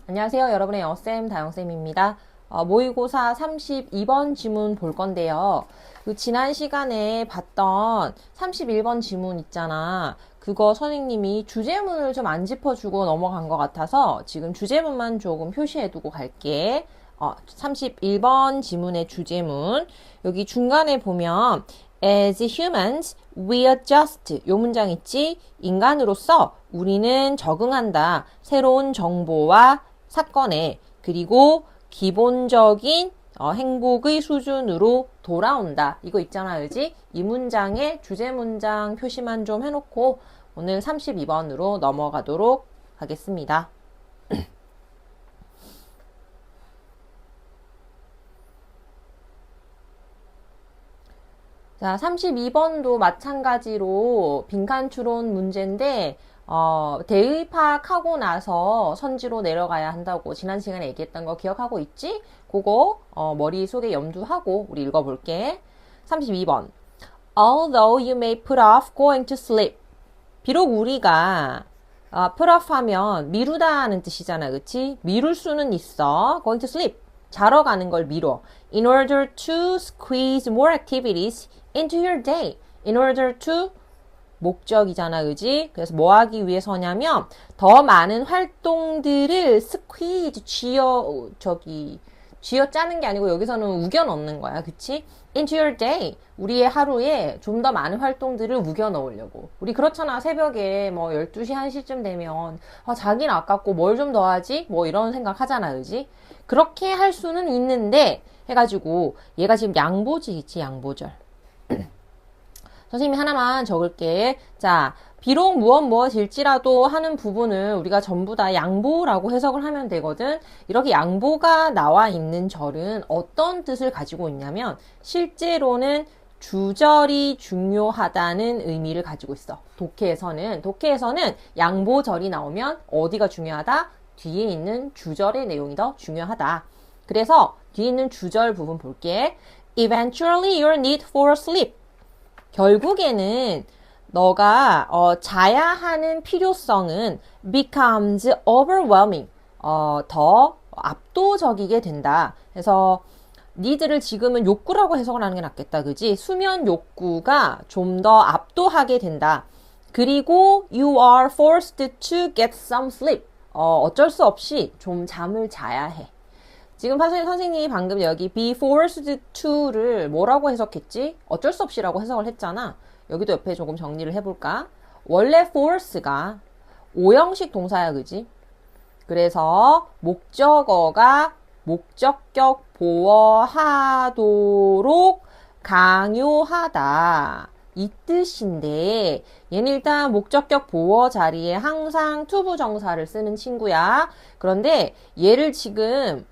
안녕하세요. 여러분의 영어쌤 다영쌤입니다. 모의고사 32번 지문 볼 건데요. 지난 시간에 봤던 31번 지문 있잖아. 그거 선생님이 주제문을 좀 안 짚어주고 넘어간 것 같아서 지금 주제문만 조금 표시해두고 갈게. 31번 지문의 주제문. 여기 중간에 보면 As humans, we adjust. 요 문장 있지? 인간으로서 우리는 적응한다. 새로운 정보와 사건에 그리고 기본적인 행복의 수준으로 돌아온다. 이거 있잖아, 그지? 이 문장에 주제 문장 표시만 좀 해놓고 오늘 32번으로 넘어가도록 하겠습니다. 자, 32번도 마찬가지로 빈칸 추론 문제인데 대입학하고 나서 선지로 내려가야 한다고 지난 시간에 얘기했던 거 기억하고 있지? 그거 머릿속에 염두하고 우리 읽어볼게. 32번. Although you may put off going to sleep. 비록 우리가 put off 하면 미루다는 뜻이잖아, 그치? 미룰 수는 있어. going to sleep. 자러 가는 걸 미뤄. In order to squeeze more activities into your day. In order to 목적이잖아, 그지? 그래서 뭐 하기 위해서냐면 더 많은 활동들을 squeeze 쥐어 짜는 게 아니고 여기서는 우겨 넣는 거야, 그치? into your day. 우리의 하루에 좀 더 많은 활동들을 우겨 넣으려고. 우리 그렇잖아, 새벽에 뭐 12시, 1시쯤 되면 자기는 아깝고 뭘 좀 더 하지? 뭐 이런 생각 하잖아, 그지? 그렇게 할 수는 있는데 해가지고 얘가 지금 양보지겠지, 양보절. 선생님이 하나만 적을게. 자, 비록 무엇일지라도 하는 부분을 우리가 전부 다 양보라고 해석을 하면 되거든. 이렇게 양보가 나와 있는 절은 어떤 뜻을 가지고 있냐면 실제로는 주절이 중요하다는 의미를 가지고 있어. 독해에서는 양보절이 나오면 어디가 중요하다? 뒤에 있는 주절의 내용이 더 중요하다. 그래서 뒤에 있는 주절 부분 볼게. Eventually your need for sleep. 결국에는 너가 자야 하는 필요성은 becomes overwhelming. 더 압도적이게 된다. 그래서 니들을 지금은 욕구라고 해석을 하는 게 낫겠다. 그지? 수면 욕구가 좀 더 압도하게 된다. 그리고 you are forced to get some sleep. 어쩔 수 없이 좀 잠을 자야 해. 지금 선생님이 방금 여기 be forced to를 뭐라고 해석했지? 어쩔 수 없이라고 해석을 했잖아. 여기도 옆에 조금 정리를 해볼까? 원래 force가 5형식 동사야, 그지? 그래서 목적어가 목적격 보어하도록 강요하다. 이 뜻인데 얘는 일단 목적격 보어 자리에 항상 투부정사를 쓰는 친구야. 그런데 얘를 지금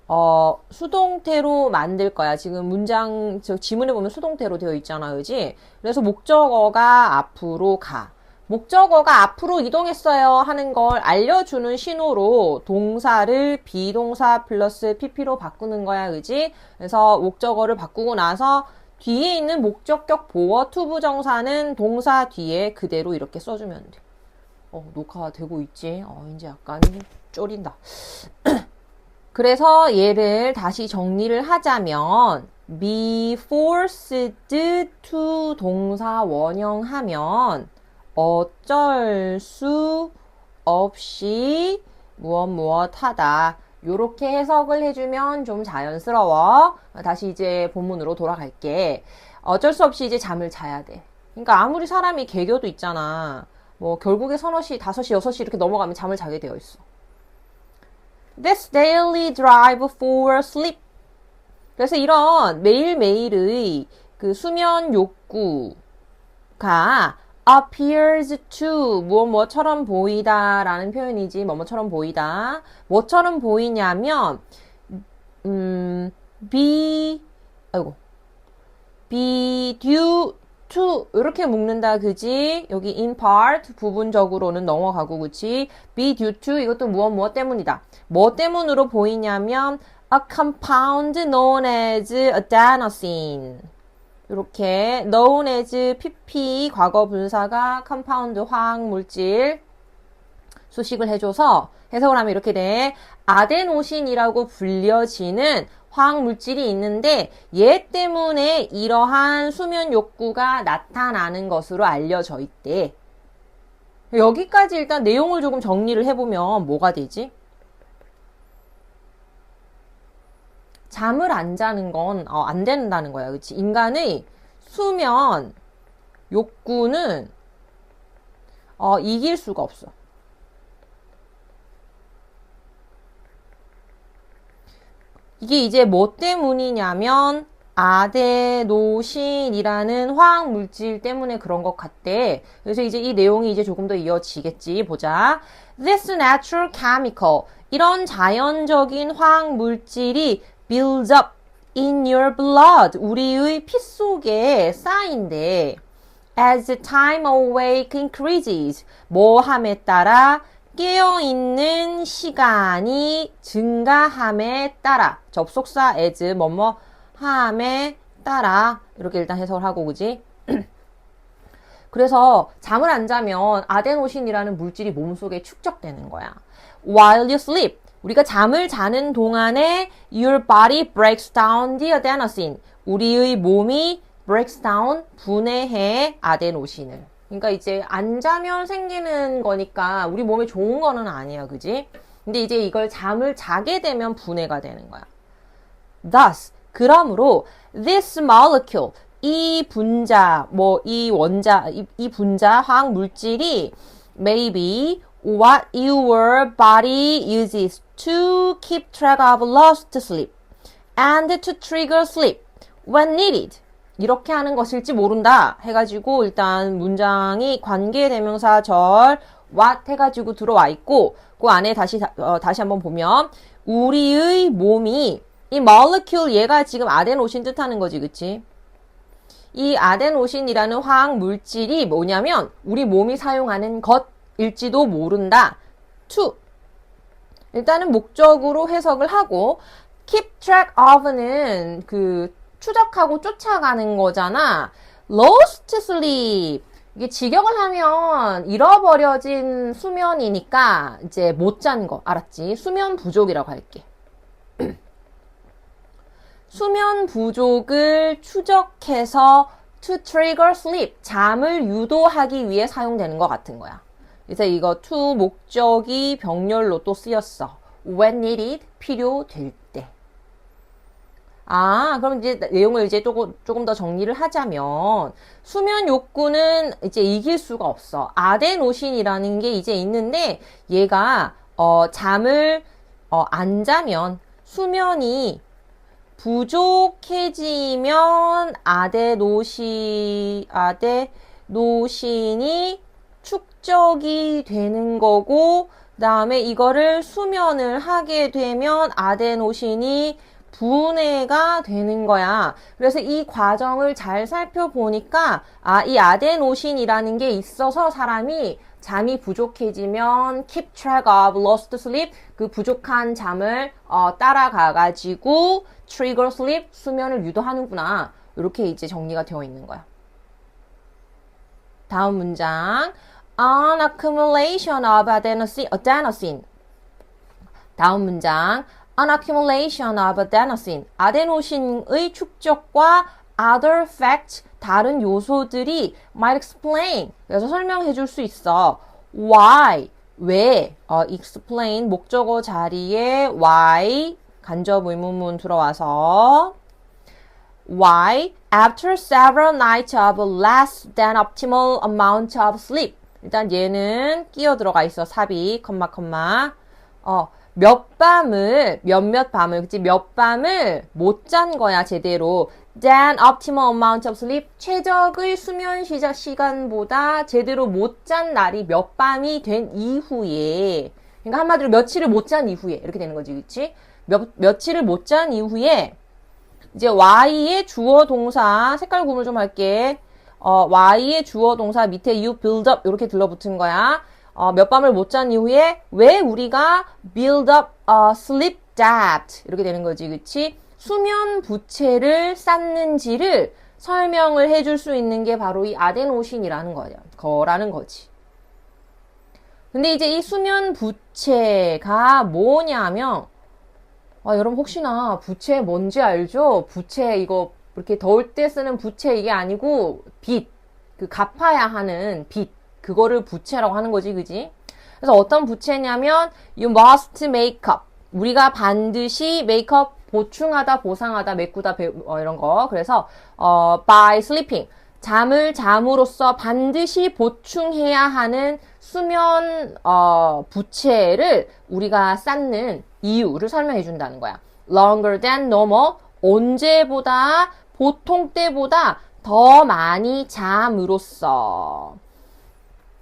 수동태로 만들 거야. 지금 문장 지문에 보면 수동태로 되어 있잖아, 그지? 그래서 목적어가 앞으로 가. 목적어가 앞으로 이동했어요 하는 걸 알려주는 신호로 동사를 비동사 플러스 pp로 바꾸는 거야, 그지? 그래서 목적어를 바꾸고 나서 뒤에 있는 목적격 보어 투부정사는 동사 뒤에 그대로 이렇게 써주면 돼. 녹화가 되고 있지? 이제 약간 쫄린다. 그래서 얘를 다시 정리를 하자면 be forced to 동사 원형하면 어쩔 수 없이 무엇 하다. 요렇게 해석을 해주면 좀 자연스러워. 다시 이제 본문으로 돌아갈게. 어쩔 수 없이 이제 잠을 자야 돼. 그러니까 아무리 사람이 개교도 있잖아. 뭐 결국에 서너 시, 5시, 6시 이렇게 넘어가면 잠을 자게 되어 있어. This daily drive for sleep. 그래서 이런 매일매일의 그 수면 욕구가 appears to 무엇처럼 보이다 라는 표현이지. 뭐처럼 보이다. 뭐처럼 보이냐면 be due to 이렇게 묶는다, 그지? 여기 in part 부분적으로는 넘어가고, 그치? be due to 이것도 무엇 때문이다. 뭐 때문으로 보이냐면 a compound known as adenosine. 이렇게 known as pp 과거 분사가 compound 화학 물질 수식을 해줘서 해석을 하면 이렇게 돼. 아데노신이라고 불려지는 화학물질이 있는데 얘 때문에 이러한 수면 욕구가 나타나는 것으로 알려져 있대. 여기까지 일단 내용을 조금 정리를 해보면 뭐가 되지? 잠을 안 자는 건 안 된다는 거야. 그치? 인간의 수면 욕구는 이길 수가 없어. 이게 이제 뭐 때문이냐면 아데노신이라는 화학 물질 때문에 그런 것 같대. 그래서 이제 이 내용이 이제 조금 더 이어지겠지. 보자. This natural chemical. 이런 자연적인 화학 물질이 builds up in your blood. 우리의 피 속에 쌓인대. As time awake increases. 뭐함에 따라 깨어있는 시간이 증가함에 따라 접속사 as 뭐뭐 함에 따라 이렇게 일단 해석을 하고 그지? 그래서 잠을 안 자면 아데노신이라는 물질이 몸속에 축적되는 거야. While you sleep 우리가 잠을 자는 동안에 your body breaks down the adenosine 우리의 몸이 breaks down 분해해 아데노신을 그러니까 이제 안 자면 생기는 거니까 우리 몸에 좋은 거는 아니야, 그지? 근데 이제 이걸 잠을 자게 되면 분해가 되는 거야. Thus, 그러므로 this molecule, 이 분자, 이 원자, 이 분자 화학 물질이 may be what your body uses to keep track of lost sleep and to trigger sleep when needed. 이렇게 하는 것일지 모른다 해가지고 일단 문장이 관계대명사절 what 해가지고 들어와 있고 그 안에 다시 한번 보면 우리의 몸이 이 molecule 얘가 지금 아데노신 뜻하는 거지 그치? 이 아데노신이라는 화학 물질이 뭐냐면 우리 몸이 사용하는 것일지도 모른다. to 일단은 목적으로 해석을 하고 keep track of는 추적하고 쫓아가는 거잖아. Lost sleep. 이게 직역을 하면 잃어버려진 수면이니까 이제 못 잔 거. 알았지? 수면 부족이라고 할게. 수면 부족을 추적해서 to trigger sleep. 잠을 유도하기 위해 사용되는 것 같은 거야. 그래서 이거 to 목적이 병렬로 또 쓰였어. When needed. 필요될 때. 그럼 이제 내용을 이제 조금 더 정리를 하자면, 수면 욕구는 이제 이길 수가 없어. 아데노신이라는 게 이제 있는데, 얘가, 잠을, 안 자면, 수면이 부족해지면 아데노신이 축적이 되는 거고, 그다음에 이거를 수면을 하게 되면 아데노신이 분해가 되는 거야. 그래서 이 과정을 잘 살펴보니까 이 아데노신이라는 게 있어서 사람이 잠이 부족해지면 keep track of lost sleep 그 부족한 잠을 따라가가지고 trigger sleep 수면을 유도하는구나. 이렇게 이제 정리가 되어 있는 거야. 다음 문장 an accumulation of adenosine 다음 문장 an accumulation of adenosine 아데노신의 축적과 other facts 다른 요소들이 might explain 그래서 설명해 줄 수 있어 why 왜 explain 목적어 자리에 why 간접 의문문 들어와서 why after several nights of less than optimal amount of sleep 일단 얘는 끼어 들어가 있어 삽입 컴마 몇몇 밤을 그치 몇 밤을 못 잔 거야 제대로 than optimal amount of sleep 최적의 수면 시간보다 제대로 못 잔 날이 몇 밤이 된 이후에 그러니까 한마디로 며칠을 못 잔 이후에 이렇게 되는 거지 그치 며칠을 못 잔 이후에 이제 y의 주어 동사 색깔 구분을 좀 할게 y의 주어 동사 밑에 you build up 이렇게 들러붙은 거야 몇 밤을 못 잔 이후에 왜 우리가 build up sleep debt 이렇게 되는 거지 그치 수면 부채를 쌓는지를 설명을 해줄 수 있는 게 바로 이 아데노신이라는 거라는 거지 근데 이제 이 수면 부채가 뭐냐면, 여러분 혹시나 부채 뭔지 알죠? 부채 이거 이렇게 더울 때 쓰는 부채 이게 아니고 빚, 그 갚아야 하는 빚, 그거를 부채라고 하는 거지, 그지? 그래서 어떤 부채냐면 you must make up. 우리가 반드시 make up 보충하다, 보상하다, 메꾸다, 이런 거. 그래서 by sleeping. 잠을 잠으로써 반드시 보충해야 하는 수면 부채를 우리가 쌓는 이유를 설명해 준다는 거야. longer than normal. 언제보다 보통 때보다 더 많이 잠으로써.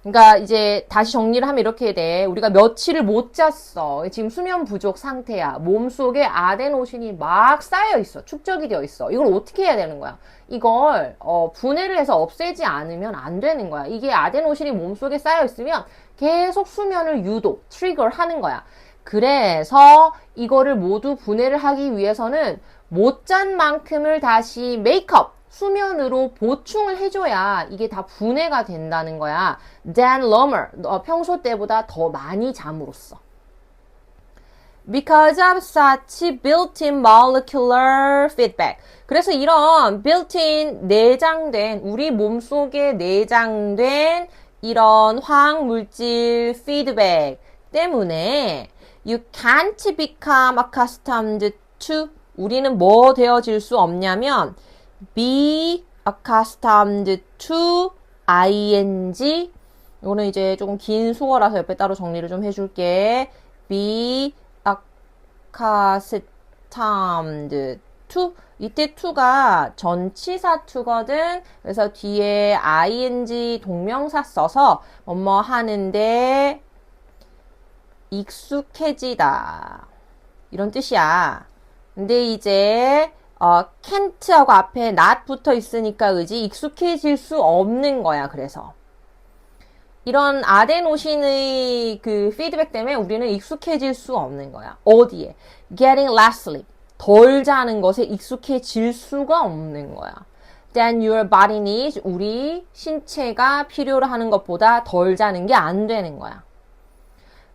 그러니까 이제 다시 정리를 하면 이렇게 돼. 우리가 며칠을 못 잤어. 지금 수면 부족 상태야. 몸속에 아데노신이 막 쌓여 있어. 축적이 되어 있어. 이걸 어떻게 해야 되는 거야? 이걸 분해를 해서 없애지 않으면 안 되는 거야. 이게 아데노신이 몸속에 쌓여 있으면 계속 수면을 트리거 하는 거야. 그래서 이거를 모두 분해를 하기 위해서는 못 잔 만큼을 다시 메이크업, 수면으로 보충을 해줘야 이게 다 분해가 된다는 거야. than longer, 평소 때보다 더 많이 잠으로써. Because of such built-in molecular feedback. 그래서 이런 built-in 내장된, 우리 몸속에 내장된 이런 화학물질 피드백 때문에 you can't become accustomed to, 우리는 뭐 되어질 수 없냐면 be accustomed to ing. 이거는 이제 조금 긴 수어라서 옆에 따로 정리를 좀 해줄게. be accustomed to. 이때 to가 전치사 to거든. 그래서 뒤에 ing 동명사 써서 뭐뭐 하는데 익숙해지다. 이런 뜻이야. 근데 이제 can't하고 앞에 not 붙어 있으니까 그지? 익숙해질 수 없는 거야. 그래서 이런 아데노신의 그 피드백 때문에 우리는 익숙해질 수 없는 거야. 어디에? Getting less sleep. 덜 자는 것에 익숙해질 수가 없는 거야. Then your body needs. 우리 신체가 필요로 하는 것보다 덜 자는 게 안 되는 거야.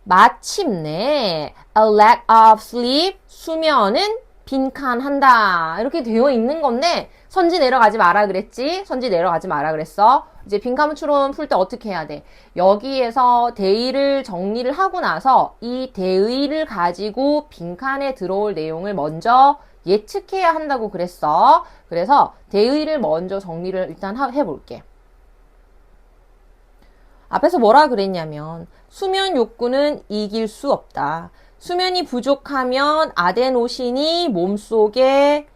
마침내 a lack of sleep. 수면은 빈칸한다. 이렇게 되어 있는 건데 선지 내려가지 마라 그랬지? 선지 내려가지 마라 그랬어. 이제 빈칸 추론 풀 때 어떻게 해야 돼? 여기에서 대의를 정리를 하고 나서 이 대의를 가지고 빈칸에 들어올 내용을 먼저 예측해야 한다고 그랬어. 그래서 대의를 먼저 정리를 일단 해볼게. 앞에서 뭐라 그랬냐면 수면 욕구는 이길 수 없다. 수면이 부족하면 아데노신이 몸속에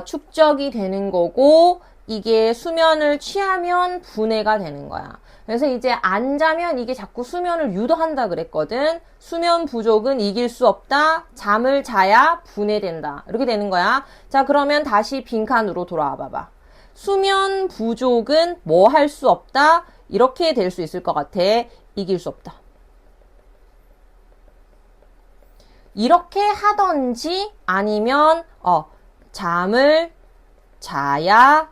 축적이 되는 거고 이게 수면을 취하면 분해가 되는 거야. 그래서 이제 안 자면 이게 자꾸 수면을 유도한다 그랬거든. 수면 부족은 이길 수 없다. 잠을 자야 분해된다. 이렇게 되는 거야. 자, 그러면 다시 빈칸으로 돌아와 봐봐. 수면 부족은 뭐 할 수 없다. 이렇게 될 수 있을 것 같아. 이길 수 없다. 이렇게 하던지 아니면 잠을 자야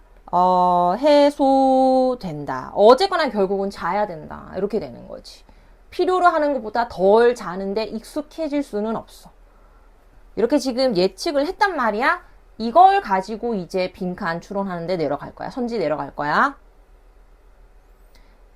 해소된다. 어쨌거나 결국은 자야 된다. 이렇게 되는 거지. 필요로 하는 것보다 덜 자는데 익숙해질 수는 없어. 이렇게 지금 예측을 했단 말이야. 이걸 가지고 이제 빈칸 추론하는데 내려갈 거야. 선지 내려갈 거야.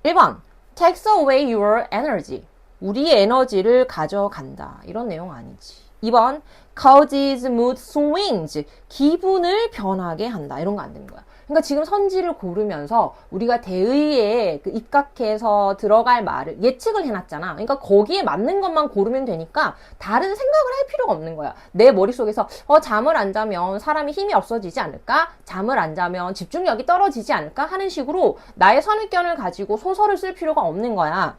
1번 takes away your energy. 우리의 에너지를 가져간다. 이런 내용 아니지. 2번 causes mood swings. 기분을 변하게 한다. 이런 거 안 되는 거야. 그러니까 지금 선지를 고르면서 우리가 대의에 입각해서 들어갈 말을 예측을 해놨잖아. 그러니까 거기에 맞는 것만 고르면 되니까 다른 생각을 할 필요가 없는 거야. 내 머릿속에서 잠을 안 자면 사람이 힘이 없어지지 않을까? 잠을 안 자면 집중력이 떨어지지 않을까? 하는 식으로 나의 선입견을 가지고 소설을 쓸 필요가 없는 거야.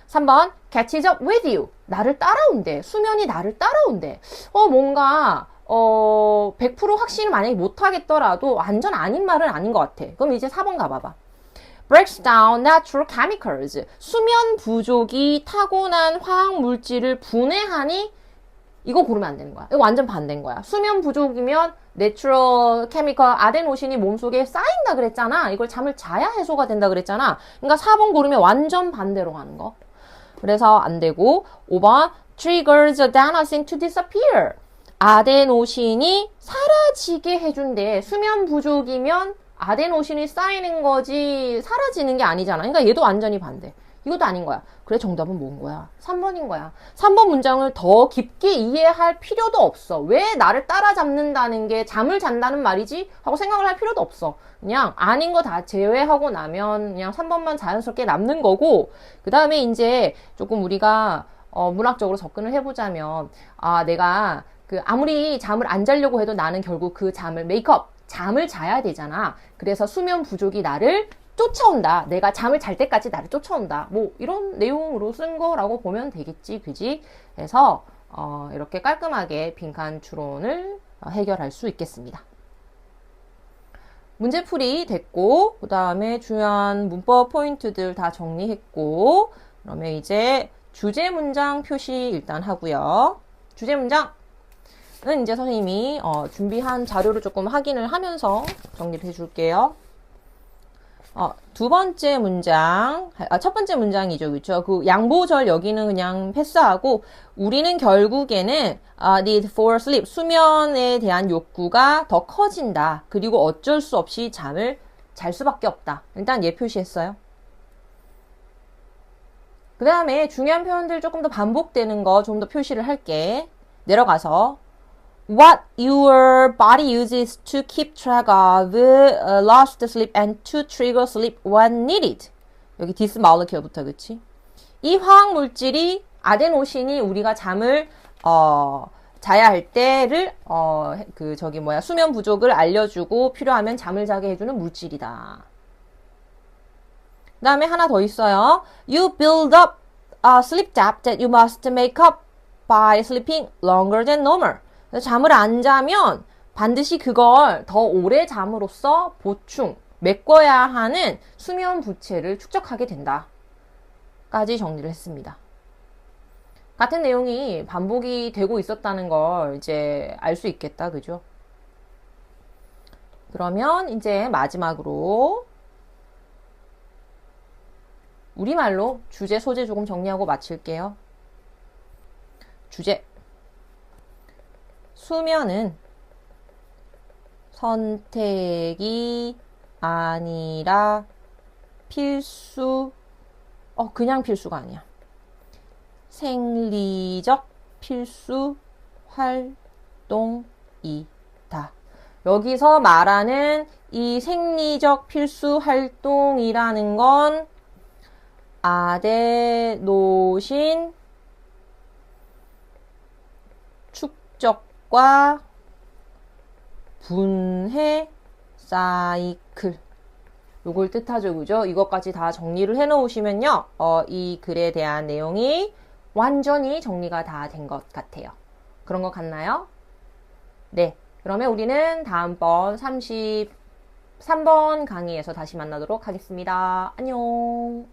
3번 catches up with you. 나를 따라온대. 수면이 나를 따라온대. 뭔가 100% 확신을 만약에 못하겠더라도 완전 아닌 말은 아닌 것 같아. 그럼 이제 4번 가봐봐. breaks down natural chemicals. 수면 부족이 타고난 화학 물질을 분해하니 이거 고르면 안 되는 거야. 이거 완전 반대인 거야. 수면 부족이면 내추럴 케미컬 아데노신이 몸속에 쌓인다 그랬잖아. 이걸 잠을 자야 해소가 된다 그랬잖아. 그러니까 4번 고르면 완전 반대로 가는 거. 그래서 안 되고 5번 triggers adenosine to disappear. 아데노신이 사라지게 해준대. 수면 부족이면 아데노신이 쌓이는 거지 사라지는 게 아니잖아. 그러니까 얘도 완전히 반대. 이것도 아닌 거야. 그래, 정답은 뭔 거야? 3번인 거야. 3번 문장을 더 깊게 이해할 필요도 없어. 왜 나를 따라잡는다는 게 잠을 잔다는 말이지? 하고 생각을 할 필요도 없어. 그냥 아닌 거 다 제외하고 나면 그냥 3번만 자연스럽게 남는 거고, 그 다음에 이제 조금 우리가 문학적으로 접근을 해보자면, 내가 아무리 잠을 안 자려고 해도 나는 결국 그 잠을 잠을 자야 되잖아. 그래서 수면 부족이 나를 쫓아온다. 내가 잠을 잘 때까지 나를 쫓아온다. 뭐 이런 내용으로 쓴 거라고 보면 되겠지. 그지? 그래서 이렇게 깔끔하게 빈칸 추론을 해결할 수 있겠습니다. 문제풀이 됐고, 그 다음에 중요한 문법 포인트들 다 정리했고, 그러면 이제 주제 문장 표시 일단 하고요. 주제 문장은 이제 선생님이 준비한 자료를 조금 확인을 하면서 정리를 해줄게요. 두 번째 문장, 첫 번째 문장이죠. 그쵸? 그 양보절 여기는 그냥 패스하고, 우리는 결국에는, need for sleep, 수면에 대한 욕구가 더 커진다. 그리고 어쩔 수 없이 잠을 잘 수밖에 없다. 일단 얘 표시했어요. 그 다음에 중요한 표현들 조금 더 반복되는 거 좀 더 표시를 할게. 내려가서, what your body uses to keep track of lost sleep and to trigger sleep when needed. 여기 디스 마울러케어부터, 그치? 이 화학 물질이 아데노신이 우리가 잠을 자야 할 때를 수면 부족을 알려주고 필요하면 잠을 자게 해주는 물질이다. 그 다음에 하나 더 있어요. You build up a sleep debt that you must make up by sleeping longer than normal. 잠을 안 자면 반드시 그걸 더 오래 잠으로써 메꿔야 하는 수면 부채를 축적하게 된다. 까지 정리를 했습니다. 같은 내용이 반복이 되고 있었다는 걸 이제 알 수 있겠다. 그죠? 그러면 이제 마지막으로 우리말로 주제, 소재 조금 정리하고 마칠게요. 주제. 수면은 선택이 아니라 그냥 필수가 아니야. 생리적 필수 활동이다. 여기서 말하는 이 생리적 필수 활동이라는 건 아데노신 축적과 분해 사이클, 요걸 뜻하죠. 그죠? 이것까지 다 정리를 해 놓으시면요, 이 글에 대한 내용이 완전히 정리가 다 된 것 같아요. 그런 것 같나요? 네. 그러면 우리는 다음번 33번 강의에서 다시 만나도록 하겠습니다. 안녕.